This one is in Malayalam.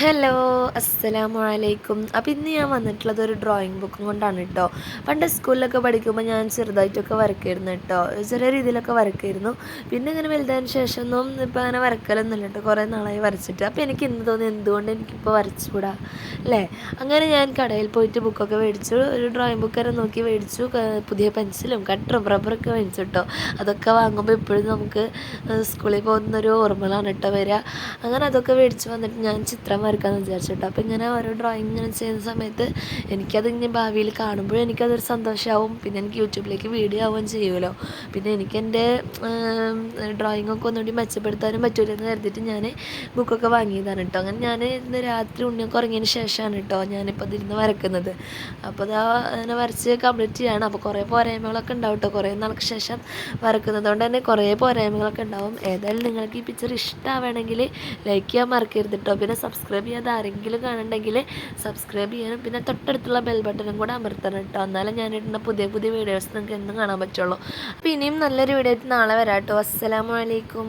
ഹലോ, അസ്സലാമു അലൈക്കും. അപ്പോൾ ഇന്ന് ഞാൻ വന്നിട്ടുള്ളത് ഒരു ഡ്രോയിങ് ബുക്കും കൊണ്ടാണ് കേട്ടോ. പണ്ട് സ്കൂളിലൊക്കെ പഠിക്കുമ്പോൾ ഞാൻ ചെറുതായിട്ടൊക്കെ വരയ്ക്കായിരുന്നു കേട്ടോ. ചെറിയ രീതിയിലൊക്കെ വരയ്ക്കായിരുന്നു. പിന്നെ ഇങ്ങനെ വലുതായതിന് ശേഷമൊന്നും ഇപ്പോൾ അങ്ങനെ വരക്കലൊന്നുമില്ല കേട്ടോ. കുറേ നാളായി വരച്ചിട്ട്. അപ്പോൾ എനിക്ക് ഇന്ന് തോന്നി എന്തുകൊണ്ട് എനിക്കിപ്പോൾ വരച്ചുകൂടാ അല്ലേ. അങ്ങനെ ഞാൻ കടയിൽ പോയിട്ട് ബുക്കൊക്കെ മേടിച്ചു. ഒരു ഡ്രോയിങ് ബുക്കൊക്കെ നോക്കി മേടിച്ചു. പുതിയ പെൻസിലും കട്ടറും റബ്ബറൊക്കെ മേടിച്ചു കേട്ടോ. അതൊക്കെ വാങ്ങുമ്പോൾ ഇപ്പോഴും നമുക്ക് സ്കൂളിൽ പോകുന്നൊരു ഓർമ്മകളാണ് കേട്ടോ വരിക. അങ്ങനെ അതൊക്കെ മേടിച്ച് വന്നിട്ട് ഞാൻ ചിത്രം വരക്കാമെന്ന് വിചാരിച്ചിട്ടോ. അപ്പോൾ ഇങ്ങനെ ഓരോ ഡ്രോയിങ് ഇങ്ങനെ ചെയ്യുന്ന സമയത്ത് എനിക്കത് ഇങ്ങനെ ഭാവിയിൽ കാണുമ്പോഴും എനിക്കതൊരു സന്തോഷമാവും. പിന്നെ എനിക്ക് യൂട്യൂബിലേക്ക് വീഡിയോ ആവുകയും ചെയ്യുമല്ലോ. പിന്നെ എനിക്ക് എൻ്റെ ഡ്രോയിങ്ങൊക്കെ ഒന്നുകൂടി മെച്ചപ്പെടുത്താനും പറ്റൂലെന്ന് കരുതിയിട്ട് ഞാൻ ബുക്കൊക്കെ വാങ്ങിയതാണ് കേട്ടോ. അങ്ങനെ ഞാൻ ഇന്ന് രാത്രി ഉണ്ണിയൊക്കെ ഉറങ്ങിയതിന് ശേഷമാണ് കേട്ടോ ഞാനിപ്പോൾ അതിരുന്ന് വരക്കുന്നത്. അപ്പോൾ അതാ അങ്ങനെ വരച്ച് കംപ്ലീറ്റ് ചെയ്യാണ്. അപ്പോൾ കുറേ പോരായ്മകളൊക്കെ ഉണ്ടാവും കേട്ടോ. കുറേ നാൾക്ക് ശേഷം വരക്കുന്നത് കൊണ്ട് തന്നെ കുറേ പോരായ്മകളൊക്കെ ഉണ്ടാവും. ഏതായാലും നിങ്ങൾക്ക് ഈ പിക്ചർ ഇഷ്ടമാവുകയാണെങ്കിൽ ലൈക്ക് ചെയ്യാൻ മറക്കരുത് കേട്ടോ. പിന്നെ സബ്സ്ക്രൈബ് ചെയ്യാതെ ആരെങ്കിലും കാണുന്നുണ്ടെങ്കിൽ സബ്സ്ക്രൈബ് ചെയ്യാനും പിന്നെ തൊട്ടടുത്തുള്ള ബെൽ ബട്ടണും കൂടെ അമർത്തണം കേട്ടോ. എന്നാലും ഞാനിടുന്ന പുതിയ പുതിയ വീഡിയോസ് നിങ്ങൾക്ക് എന്നും കാണാൻ പറ്റുള്ളൂ. അപ്പോൾ ഇനിയും നല്ലൊരു വീഡിയോ ആയിട്ട് നാളെ വരാം കേട്ടോ. അസ്സലാമു അലൈക്കും.